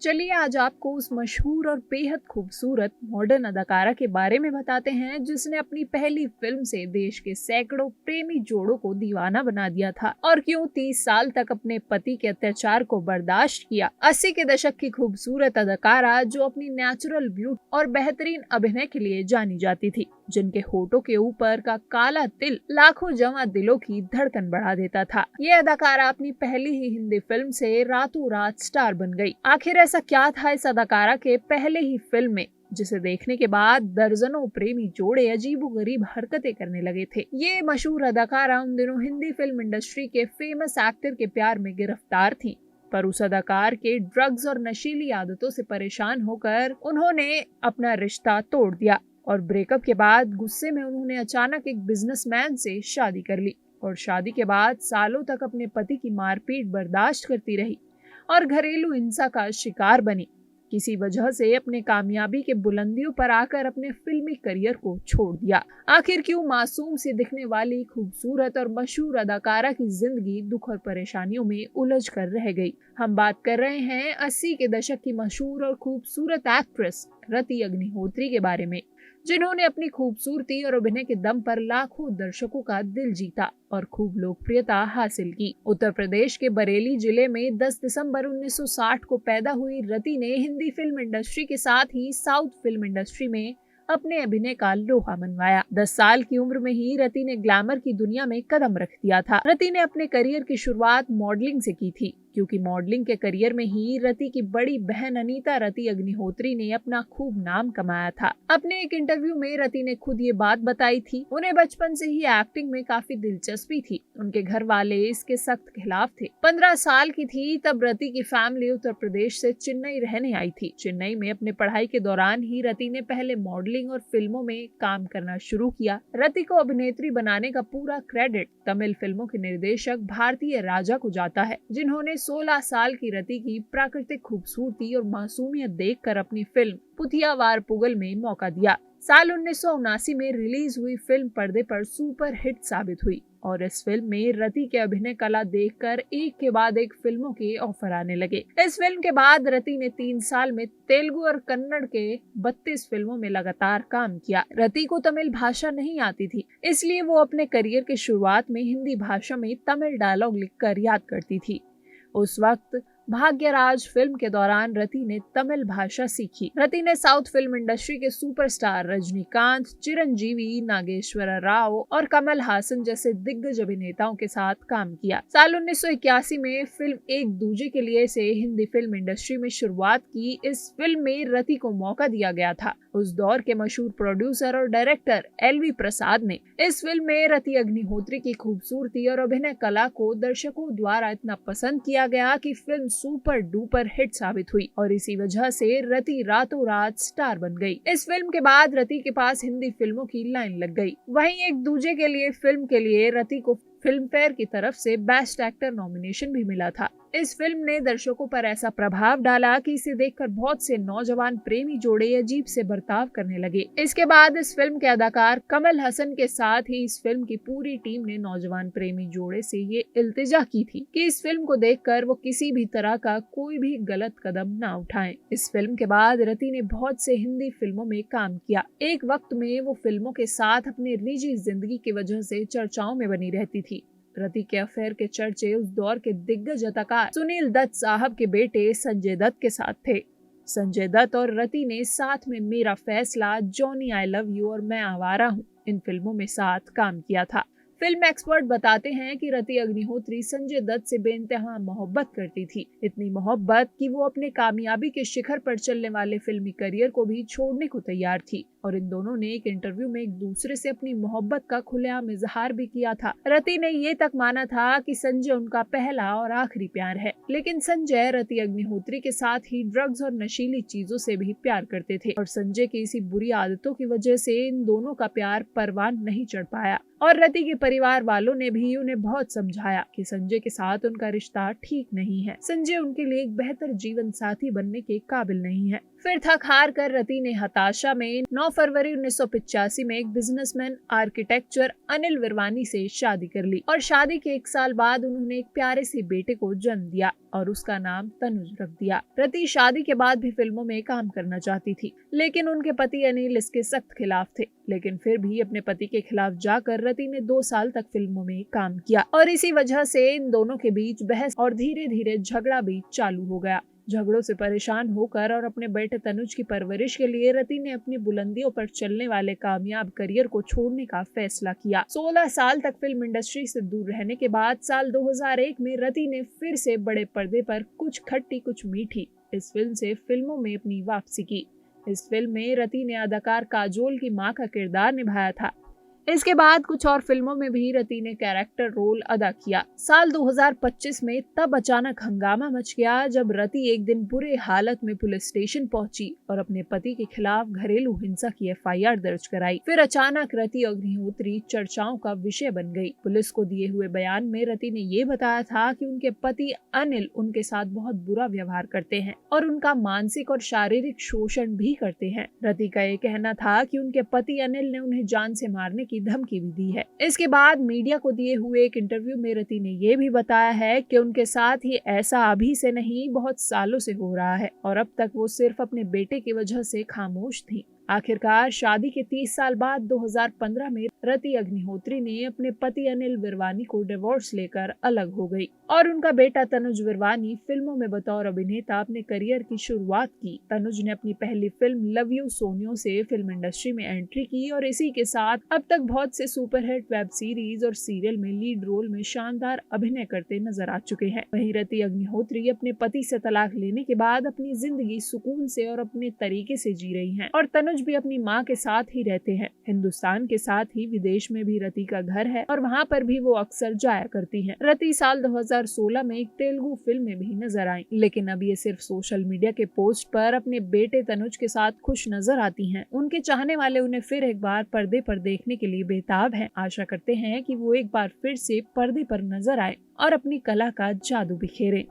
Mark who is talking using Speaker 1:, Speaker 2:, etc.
Speaker 1: चलिए आज आपको उस मशहूर और बेहद खूबसूरत मॉडर्न अदाकारा के बारे में बताते हैं जिसने अपनी पहली फिल्म से देश के सैकड़ों प्रेमी जोड़ों को दीवाना बना दिया था और क्यों 30 साल तक अपने पति के अत्याचार को बर्दाश्त किया। 80 के दशक की खूबसूरत अदाकारा जो अपनी नेचुरल ब्यूटी और बेहतरीन अभिनय के लिए जानी जाती थी, जिनके होठों के ऊपर का काला तिल लाखों जवां दिलों की धड़कन बढ़ा देता था। ये अदाकारा अपनी पहली ही हिंदी फिल्म से रातों रात स्टार बन गई। आखिर ऐसा क्या था इस अदाकारा के पहले ही फिल्म में जिसे देखने के बाद दर्जनों प्रेमी जोड़े अजीबोगरीब हरकतें करने लगे थे। ये मशहूर अदाकारा उन दिनों हिंदी फिल्म इंडस्ट्री के फेमस एक्टर के प्यार में गिरफ्तार थी, पर उस अदाकार के ड्रग्स और नशीली आदतों से परेशान होकर उन्होंने अपना रिश्ता तोड़ दिया और ब्रेकअप के बाद गुस्से में उन्होंने अचानक एक बिजनेसमैन से शादी कर ली और शादी के बाद सालों तक अपने पति की मारपीट बर्दाश्त करती रही और घरेलू हिंसा का शिकार बनी। किसी वजह से अपने कामयाबी के बुलंदियों पर आकर अपने फिल्मी करियर को छोड़ दिया। आखिर क्यों मासूम सी दिखने वाली खूबसूरत और मशहूर अदाकारा की जिंदगी दुख और परेशानियों में उलझ कर रह गई। हम बात कर रहे हैं 80 के दशक की मशहूर और खूबसूरत एक्ट्रेस रति अग्निहोत्री के बारे में, जिन्होंने अपनी खूबसूरती और अभिनय के दम पर लाखों दर्शकों का दिल जीता और खूब लोकप्रियता हासिल की। उत्तर प्रदेश के बरेली जिले में 10 दिसंबर 1960 को पैदा हुई रति ने हिंदी फिल्म इंडस्ट्री के साथ ही साउथ फिल्म इंडस्ट्री में अपने अभिनय का लोहा मनवाया। 10 साल की उम्र में ही रति ने ग्लैमर की दुनिया में कदम रख दिया था। रति ने अपने करियर की शुरुआत मॉडलिंग से की थी, क्योंकि मॉडलिंग के करियर में ही रति की बड़ी बहन अनीता रति अग्निहोत्री ने अपना खूब नाम कमाया था। अपने एक इंटरव्यू में रति ने खुद ये बात बताई थी। उन्हें बचपन से ही एक्टिंग में काफी दिलचस्पी थी। उनके घर वाले इसके सख्त खिलाफ थे। 15 साल की थी तब रति की फैमिली उत्तर प्रदेश से चेन्नई रहने आई थी। चेन्नई में अपने पढ़ाई के दौरान ही रति ने पहले मॉडलिंग और फिल्मों में काम करना शुरू किया। रति को अभिनेत्री बनाने का पूरा क्रेडिट तमिल फिल्मों के निर्देशक भारतीय राजा को जाता है, जिन्होंने 16 साल की रति की प्राकृतिक खूबसूरती और मासूमियत देखकर अपनी फिल्म पुथियावार पुगल में मौका दिया। साल 1979 में रिलीज हुई फिल्म पर्दे पर सुपर हिट साबित हुई और इस फिल्म में रति के अभिनय कला देखकर एक के बाद एक फिल्मों के ऑफर आने लगे। इस फिल्म के बाद रति ने 3 साल में तेलुगु और कन्नड़ के 32 फिल्मों में लगातार काम किया। रति को तमिल भाषा नहीं आती थी, इसलिए वो अपने करियर के शुरुआत में हिंदी भाषा में तमिल डायलॉग लिखकर याद करती थी। उस वक्त भाग्यराज फिल्म के दौरान रति ने तमिल भाषा सीखी। रति ने साउथ फिल्म इंडस्ट्री के सुपरस्टार रजनीकांत, चिरंजीवी, नागेश्वर राव और कमल हासन जैसे दिग्गज अभिनेताओं के साथ काम किया। साल 1981 में फिल्म एक दूजे के लिए से हिंदी फिल्म इंडस्ट्री में शुरुआत की। इस फिल्म में रति को मौका दिया गया था। उस दौर के मशहूर प्रोड्यूसर और डायरेक्टर LV प्रसाद ने इस फिल्म में रति अग्निहोत्री की खूबसूरती और अभिनय कला को दर्शकों द्वारा इतना पसंद किया गया कि फिल्म सुपर डुपर हिट साबित हुई और इसी वजह से रति रातों रात स्टार बन गई। इस फिल्म के बाद रति के पास हिंदी फिल्मों की लाइन लग गई। वहीं एक दूजे के लिए फिल्म के लिए रति को फिल्म फेयर की तरफ से बेस्ट एक्टर नॉमिनेशन भी मिला था। इस फिल्म ने दर्शकों पर ऐसा प्रभाव डाला कि इसे देखकर बहुत से नौजवान प्रेमी जोड़े अजीब से बर्ताव करने लगे। इसके बाद इस फिल्म के अदाकार कमल हसन के साथ ही इस फिल्म की पूरी टीम ने नौजवान प्रेमी जोड़े से ये इल्तिजा की थी कि इस फिल्म को देखकर वो किसी भी तरह का कोई भी गलत कदम ना उठाएं। इस फिल्म के बाद रति ने बहुत से हिंदी फिल्मों में काम किया। एक वक्त में वो फिल्मों के साथ अपनी निजी जिंदगी की वजह से चर्चाओं में बनी रहती थी। रति के अफेयर के चर्चे उस दौर के दिग्गज अदाकार सुनील दत्त साहब के बेटे संजय दत्त के साथ थे। संजय दत्त और रति ने साथ में मेरा फैसला, जॉनी आई लव यू और मैं आवारा हूँ इन फिल्मों में साथ काम किया था। फिल्म एक्सपर्ट बताते हैं कि रति अग्निहोत्री संजय दत्त से बेइंतहा मोहब्बत करती थी। इतनी मोहब्बत कि वो अपने कामयाबी के शिखर पर चलने वाले फिल्मी करियर को भी छोड़ने को तैयार थी और इन दोनों ने एक इंटरव्यू में एक दूसरे से अपनी मोहब्बत का खुलेआम इजहार भी किया था। रति ने ये तक माना था कि संजय उनका पहला और आखिरी प्यार है, लेकिन संजय रति अग्निहोत्री के साथ ही ड्रग्स और नशीली चीजों से भी प्यार करते थे और संजय की इसी बुरी आदतों की वजह से इन दोनों का प्यार परवान नहीं चढ़ पाया और रति के परिवार वालों ने भी उन्हें बहुत समझाया कि संजय के साथ उनका रिश्ता ठीक नहीं है। संजय उनके लिए एक बेहतर जीवन साथी बनने के काबिल नहीं है। फिर थक हार कर रति ने हताशा में 9 फरवरी 1985 में एक बिजनेसमैन आर्किटेक्चर अनिल विरवानी से शादी कर ली और शादी के 1 साल बाद उन्होंने एक प्यारे से बेटे को जन्म दिया और उसका नाम तनुज रख दिया। रति शादी के बाद भी फिल्मों में काम करना चाहती थी, लेकिन उनके पति अनिल इसके सख्त खिलाफ थे। लेकिन फिर भी अपने पति के खिलाफ जाकर रति ने 2 साल तक फिल्मों में काम किया और इसी वजह से इन दोनों के बीच बहस और धीरे धीरे झगड़ा भी चालू हो गया। झगड़ों से परेशान होकर और अपने बेटे तनुज की परवरिश के लिए रति ने अपनी बुलंदियों पर चलने वाले कामयाब करियर को छोड़ने का फैसला किया। 16 साल तक फिल्म इंडस्ट्री से दूर रहने के बाद साल 2001 में रति ने फिर से बड़े पर्दे पर कुछ खट्टी कुछ मीठी इस फिल्म से फिल्मों में अपनी वापसी की। इस फिल्म में रति ने अदाकार काजोल की मां का किरदार निभाया था। इसके बाद कुछ और फिल्मों में भी रति ने कैरेक्टर रोल अदा किया। साल 2025 में तब अचानक हंगामा मच गया जब रति एक दिन बुरे हालत में पुलिस स्टेशन पहुंची और अपने पति के खिलाफ घरेलू हिंसा की FIR दर्ज कराई। फिर अचानक रति अग्निहोत्री चर्चाओं का विषय बन गई। पुलिस को दिए हुए बयान में रति ने ये बताया था कि उनके पति अनिल उनके साथ बहुत बुरा व्यवहार करते हैं और उनका मानसिक और शारीरिक शोषण भी करते हैं। रति का ये कहना था कि उनके पति अनिल ने उन्हें जान से मारने की धमकी भी दी है। इसके बाद मीडिया को दिए हुए एक इंटरव्यू में रति ने ये भी बताया है कि उनके साथ ही ऐसा अभी से नहीं बहुत सालों से हो रहा है और अब तक वो सिर्फ अपने बेटे की वजह से खामोश थी। आखिरकार शादी के 30 साल बाद 2015 में रति अग्निहोत्री ने अपने पति अनिल विरवानी को डिवोर्स लेकर अलग हो गई और उनका बेटा तनुज विरवानी फिल्मों में बतौर अभिनेता अपने करियर की शुरुआत की। तनुज ने अपनी पहली फिल्म लव यू सोनियो से फिल्म इंडस्ट्री में एंट्री की और इसी के साथ अब तक बहुत से सुपरहिट वेब सीरीज और सीरियल में लीड रोल में शानदार अभिनय करते नजर आ चुके हैं। वहीं रति अग्निहोत्री अपने पति से तलाक लेने के बाद अपनी जिंदगी सुकून से और अपने तरीके से जी रही हैं और तनुज भी अपनी मां के साथ ही रहते हैं। हिंदुस्तान के साथ ही विदेश में भी रति का घर है और वहां पर भी वो अक्सर जाया करती हैं। रति साल 2016 में एक तेलुगु फिल्म में भी नजर आई, लेकिन अब ये सिर्फ सोशल मीडिया के पोस्ट पर अपने बेटे तनुज के साथ खुश नजर आती हैं। उनके चाहने वाले उन्हें फिर एक बार पर्दे पर देखने के लिए बेताब हैं। आशा करते हैं कि वो एक बार फिर से पर्दे पर नजर आए और अपनी कला का जादू बिखेरें।